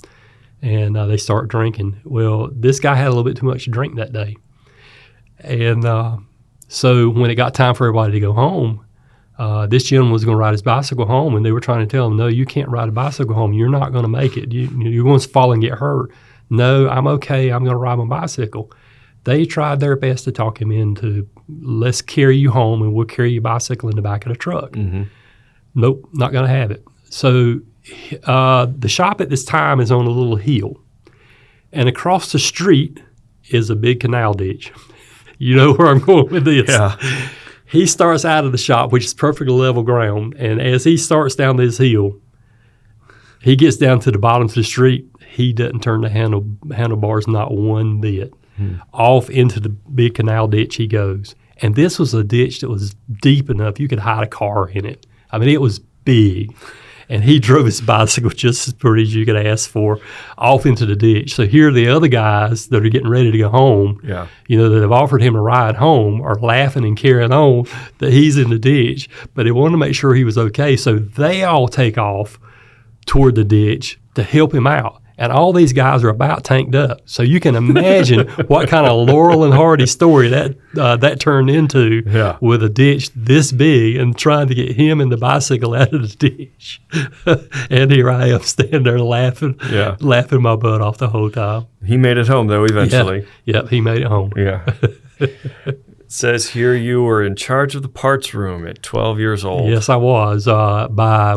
and they start drinking. Well, this guy had a little bit too much to drink that day. And so when it got time for everybody to go home, this gentleman was going to ride his bicycle home, and they were trying to tell him, no, you can't ride a bicycle home. You're not going to make it. You're going to fall and get hurt. No, I'm okay. I'm going to ride my bicycle. They tried their best to talk him into, let's carry you home, and we'll carry your bicycle in the back of the truck. Nope, not going to have it. So the shop at this time is on a little hill, and across the street is a big canal ditch. You know where I'm going with this. Yeah. He starts out of the shop, which is perfectly level ground, and as he starts down this hill, he gets down to the bottom of the street. He doesn't turn the handlebars not one bit. Off into the big canal ditch he goes. And this was a ditch that was deep enough you could hide a car in it. I mean, it was big. And he drove his bicycle just as pretty as you could ask for off into the ditch. So here the other guys that are getting ready to go home, that have offered him a ride home are laughing and carrying on that he's in the ditch. But they wanted to make sure he was okay. So they all take off toward the ditch to help him out. And all these guys are about tanked up. So you can imagine what kind of Laurel and Hardy story that turned into with a ditch this big and trying to get him and the bicycle out of the ditch. And here I am standing there laughing my butt off the whole time. He made it home, though, eventually. Yep, he made it home. Yeah. It says here you were in charge of the parts room at 12 years old. Yes, I was. By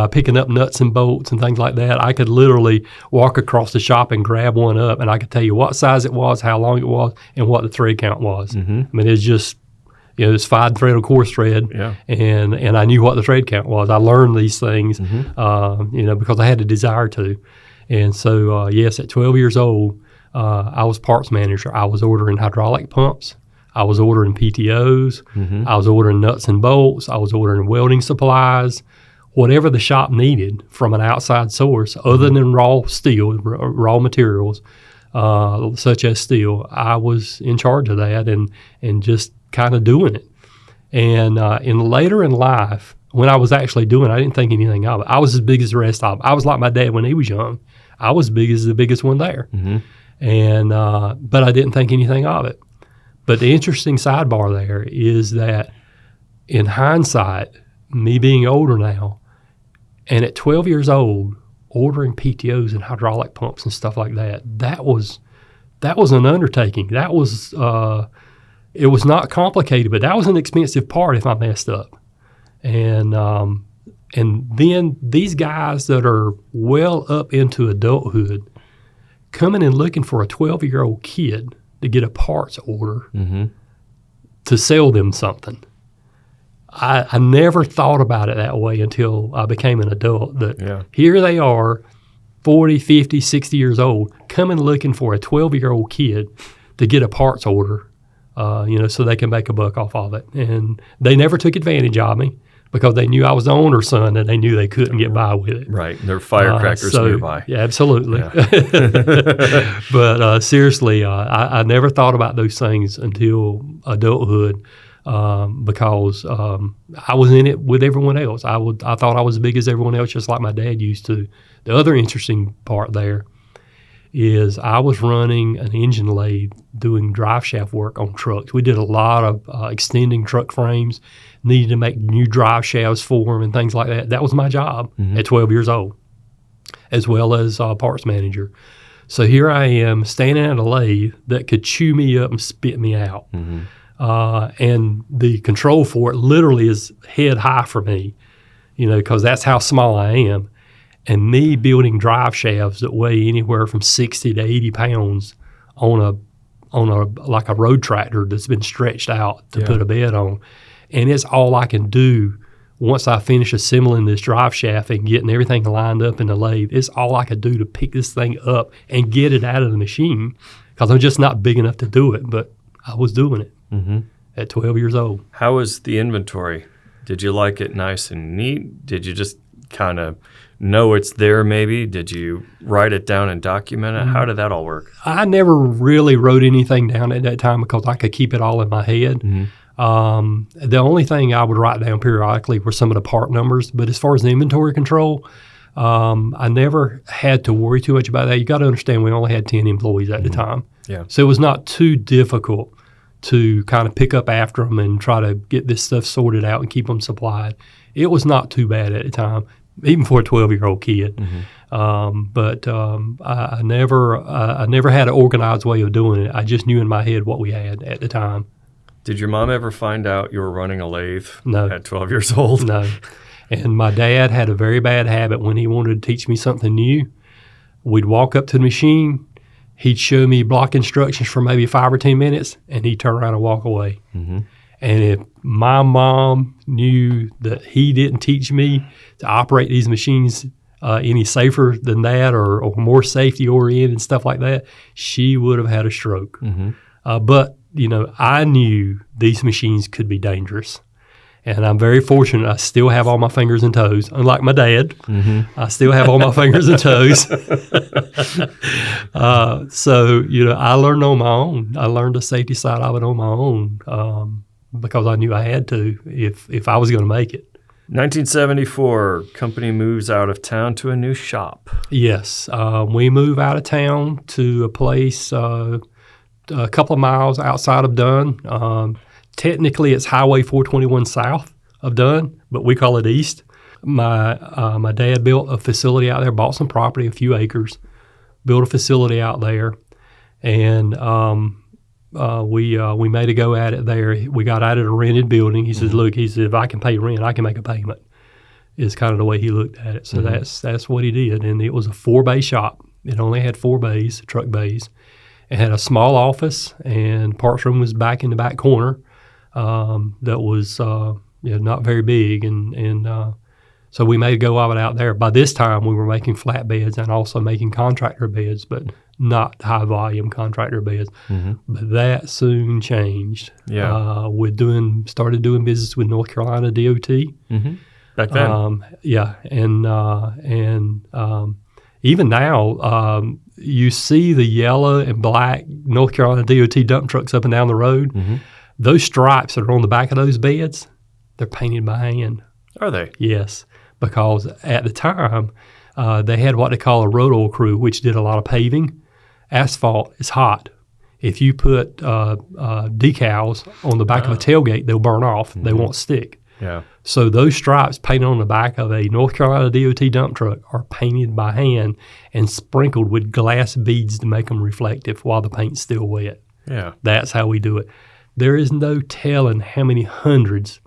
picking up nuts and bolts and things like that, I could literally walk across the shop and grab one up, and I could tell you what size it was, how long it was, and what the thread count was. I mean, it's just, it's 5 thread or coarse thread, and I knew what the thread count was. I learned these things, because I had a desire to. And so, yes, at 12 years old, I was parts manager. I was ordering hydraulic pumps. I was ordering PTOs. I was ordering nuts and bolts. I was ordering welding supplies, whatever the shop needed from an outside source other than raw steel, raw materials. such as steel, I was in charge of that and just kind of doing it. And later in life, when I was actually doing it, I didn't think anything of it. I was as big as the rest of them. I was like my dad when he was young. I was big as the biggest one there. And but I didn't think anything of it. But the interesting sidebar there is that in hindsight, me being older now, and at 12 years old, ordering PTOs and hydraulic pumps and stuff like that, that was an undertaking. That was it was not complicated, but that was an expensive part if I messed up. And then these guys that are well up into adulthood coming and looking for a 12-year-old kid to get a parts order to sell them something. I never thought about it that way until I became an adult. That here they are, 40, 50, 60 years old, coming looking for a 12-year-old kid to get a parts order, so they can make a buck off of it. And they never took advantage of me because they knew I was the owner's son and they knew they couldn't get by with it. Right. There were firecrackers nearby. Yeah, absolutely. Yeah. But seriously, I never thought about those things until adulthood. Because I was in it with everyone else. I thought I was as big as everyone else, just like my dad used to. The other interesting part there is I was running an engine lathe doing drive shaft work on trucks. We did a lot of extending truck frames, needed to make new drive shafts for them and things like that. That was my job at 12 years old, as well as parts manager. So here I am standing at a lathe that could chew me up and spit me out. And the control for it literally is head high for me, because that's how small I am. And me building drive shafts that weigh anywhere from 60 to 80 pounds on a like a road tractor that's been stretched out to put a bed on. And it's all I can do once I finish assembling this drive shaft and getting everything lined up in the lathe. It's all I could do to pick this thing up and get it out of the machine because I'm just not big enough to do it, but I was doing it. At 12 years old. How was the inventory? Did you like it nice and neat? Did you just kind of know it's there maybe? Did you write it down and document it? How did that all work? I never really wrote anything down at that time because I could keep it all in my head. The only thing I would write down periodically were some of the part numbers. But as far as the inventory control, I never had to worry too much about that. You got to understand we only had 10 employees at the time. So it was not too difficult to kind of pick up after them and try to get this stuff sorted out and keep them supplied. It was not too bad at the time, even for a 12-year-old kid. But I never had an organized way of doing it. I just knew in my head what we had at the time. Did your mom ever find out you were running a lathe at 12 years old? No. And my dad had a very bad habit when he wanted to teach me something new. We'd walk up to the machine. He'd show me block instructions for maybe 5 or 10 minutes, and he'd turn around and walk away. And if my mom knew that he didn't teach me to operate these machines any safer than that or more safety-oriented and stuff like that, she would have had a stroke. But, I knew these machines could be dangerous. And I'm very fortunate. I still have all my fingers and toes, unlike my dad. I still have all my fingers and toes. So, I learned on my own. I learned the safety side of it on my own because I knew I had to if I was going to make it. 1974, company moves out of town to a new shop. Yes. We move out of town to a place a couple of miles outside of Dunn. Technically, it's Highway 421 south of Dunn, but we call it east. My dad built a facility out there, bought some property, a few acres, built a facility out there, and we made a go at it there. We got out of a rented building. He says, "Look," he said, "if I can pay rent, I can make a payment." Is kind of the way he looked at it. So that's what he did, and it was a 4-bay shop. It only had 4 bays, truck bays. It had a small office, and parts room was back in the back corner. That was not very big, and so we made a go of it out there. By this time, we were making flatbeds and also making contractor beds, but not high volume contractor beds. But that soon changed. We started doing business with North Carolina DOT. Back then, even now, you see the yellow and black North Carolina DOT dump trucks up and down the road. Mm-hmm. Those stripes that are on the back of those beds, they're painted by hand. Are they? Yes, because at the time, they had what they call a road oil crew, which did a lot of paving. Asphalt is hot. If you put decals on the back of a tailgate, they'll burn off. Mm-hmm. They won't stick. Yeah. So those stripes painted on the back of a North Carolina DOT dump truck are painted by hand and sprinkled with glass beads to make them reflective while the paint's still wet. Yeah. That's how we do it. There is no telling how many hundreds,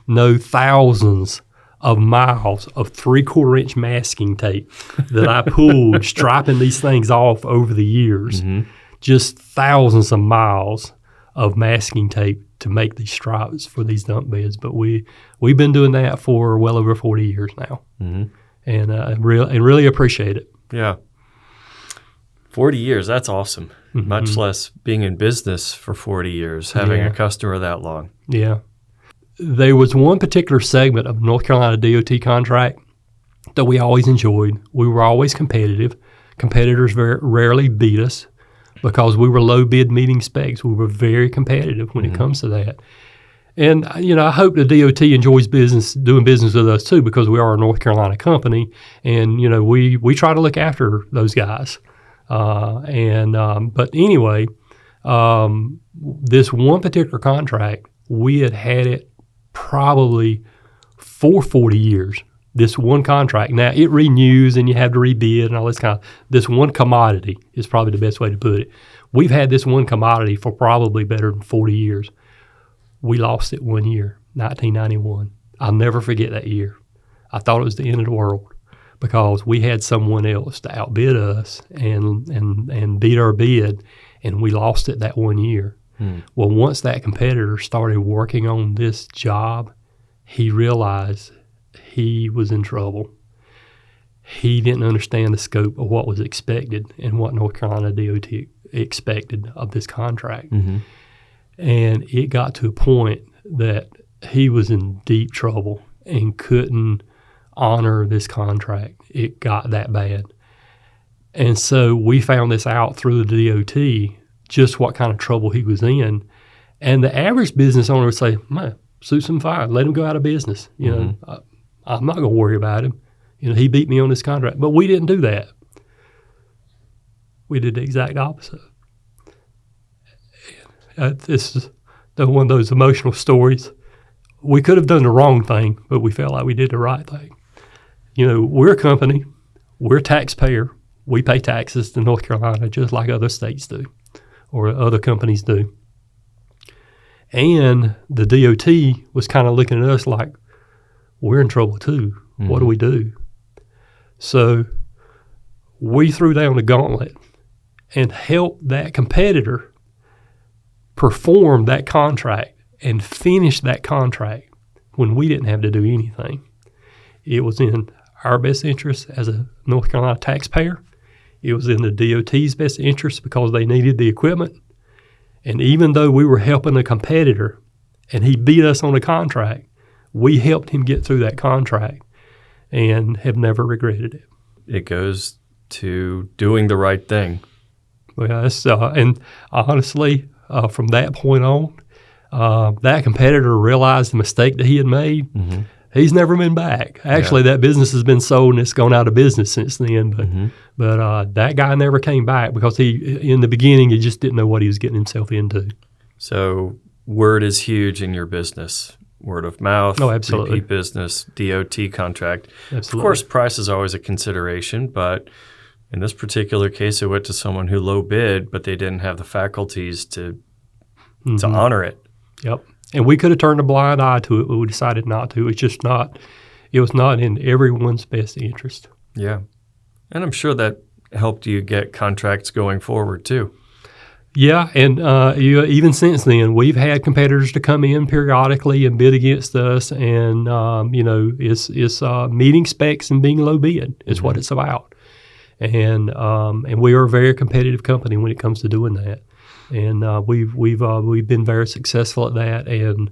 no thousands of miles of 3/4 inch masking tape that I pulled striping these things off over the years. Mm-hmm. Just thousands of miles of masking tape to make these stripes for these dump beds. But we've been doing that for well over 40 years now, mm-hmm. and really appreciate it. Yeah. 40 years, that's awesome. Mm-hmm. Much less being in business for 40 years, having a customer that long. Yeah. There was one particular segment of North Carolina DOT contract that we always enjoyed. We were always competitive. Competitors very rarely beat us because we were low bid meeting specs. We were very competitive when it comes to that. And, I hope the DOT enjoys doing business with us too, because we are a North Carolina company. And, we try to look after those guys. But anyway, this one particular contract, we had it probably for 40 years, this one contract. Now, it renews and you have to rebid and all this kind of, this one commodity is probably the best way to put it. We've had this one commodity for probably better than 40 years. We lost it one year, 1991. I'll never forget that year. I thought it was the end of the world because we had someone else to outbid us and beat our bid, and we lost it that one year. Well, once that competitor started working on this job, he realized he was in trouble. He didn't understand the scope of what was expected and what North Carolina DOT expected of this contract. Mm-hmm. And it got to a point that he was in deep trouble and couldn't honor this contract. It got that bad. And so we found this out through the DOT, just what kind of trouble he was in. And the average business owner would say, man, suits him fine. Let him go out of business. I'm not going to worry about him. He beat me on this contract. But we didn't do that. We did the exact opposite. This is one of those emotional stories. We could have done the wrong thing, but we felt like we did the right thing. We're a company. We're a taxpayer. We pay taxes to North Carolina just like other states do, or other companies do. And the DOT was kind of looking at us like, we're in trouble too. Mm-hmm. What do we do? So we threw down the gauntlet and helped that competitor perform that contract and finish that contract when we didn't have to do anything. It was in our best interest as a North Carolina taxpayer. It was in the DOT's best interest because they needed the equipment. And even though we were helping a competitor and he beat us on a contract, we helped him get through that contract and have never regretted it. It goes to doing the right thing. Well, and honestly, from that point on, that competitor realized the mistake that he had made. Mm-hmm. He's never been back. Actually, that business has been sold and it's gone out of business since then. But that guy never came back because in the beginning, he just didn't know what he was getting himself into. So word is huge in your business. Word of mouth, absolutely. Repeat business, DOT contract. Absolutely. Of course, price is always a consideration, but in this particular case, it went to someone who low bid, but they didn't have the faculties to honor it. Yep. And we could have turned a blind eye to it, but we decided not to. It was not in everyone's best interest. Yeah. And I'm sure that helped you get contracts going forward too. Yeah, and even since then, we've had competitors to come in periodically and bid against us, and it's meeting specs and being low bid is what it's about. And we are a very competitive company when it comes to doing that. And we've been very successful at that. And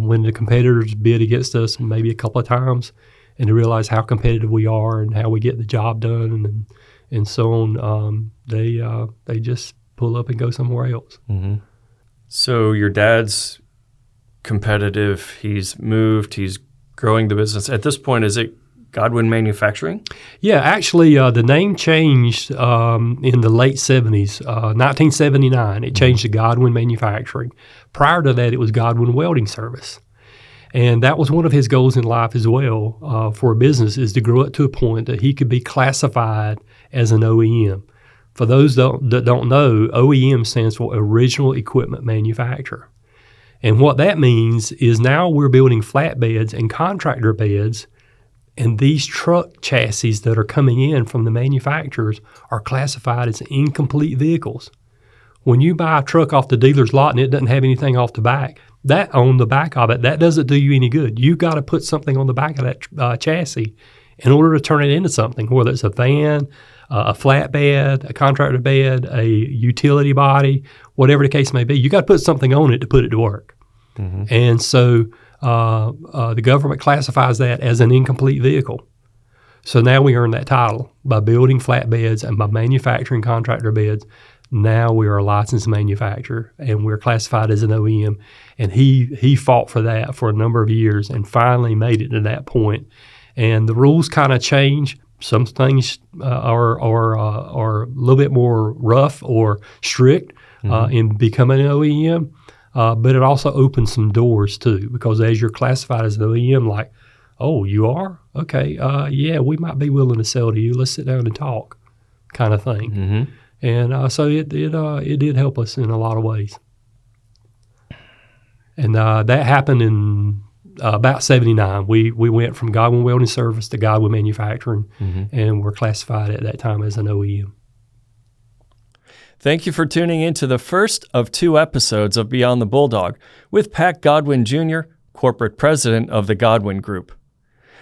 when the competitors bid against us maybe a couple of times, and to realize how competitive we are and how we get the job done, and so on, they just pull up and go somewhere else. Mm-hmm. So your dad's competitive. He's moved. He's growing the business. At this point, is it Godwin Manufacturing? Yeah, actually, the name changed in the late 70s, 1979. It changed to Godwin Manufacturing. Prior to that, it was Godwin Welding Service. And that was one of his goals in life as well for a business, is to grow it to a point that he could be classified as an OEM. For those that don't know, OEM stands for Original Equipment Manufacturer. And what that means is now we're building flatbeds and contractor beds, and these truck chassis that are coming in from the manufacturers are classified as incomplete vehicles. When you buy a truck off the dealer's lot and it doesn't have anything off the back, that on the back of it, that doesn't do you any good. You've got to put something on the back of that chassis in order to turn it into something, whether it's a van, a flatbed, a contractor bed, a utility body, whatever the case may be. You got to put something on it to put it to work. Mm-hmm. And so the government classifies that as an incomplete vehicle. So now we earn that title by building flatbeds and by manufacturing contractor beds. Now we are a licensed manufacturer, and we're classified as an OEM. And he fought for that for a number of years and finally made it to that point. And the rules kind of change. Some things are a little bit more rough or strict in becoming an OEM. But it also opens some doors too, because as you're classified as an OEM, like, oh, you are? Okay, yeah, we might be willing to sell to you. Let's sit down and talk, kind of thing. Mm-hmm. And so it did help us in a lot of ways. And that happened in about 79. We went from Godwin Welding Service to Godwin Manufacturing, and we're classified at that time as an OEM. Thank you for tuning in to the first of 2 episodes of Beyond the Bulldog with Pat Godwin Jr., Corporate President of the Godwin Group.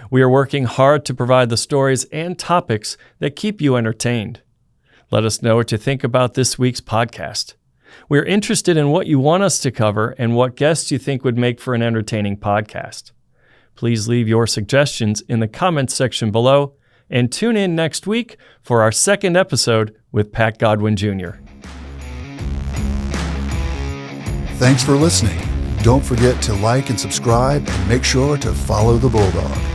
We are working hard to provide the stories and topics that keep you entertained. Let us know what you think about this week's podcast. We're interested in what you want us to cover and what guests you think would make for an entertaining podcast. Please leave your suggestions in the comments section below and tune in next week for our second episode with Pat Godwin Jr. Thanks for listening. Don't forget to like and subscribe, and make sure to follow the Bulldog.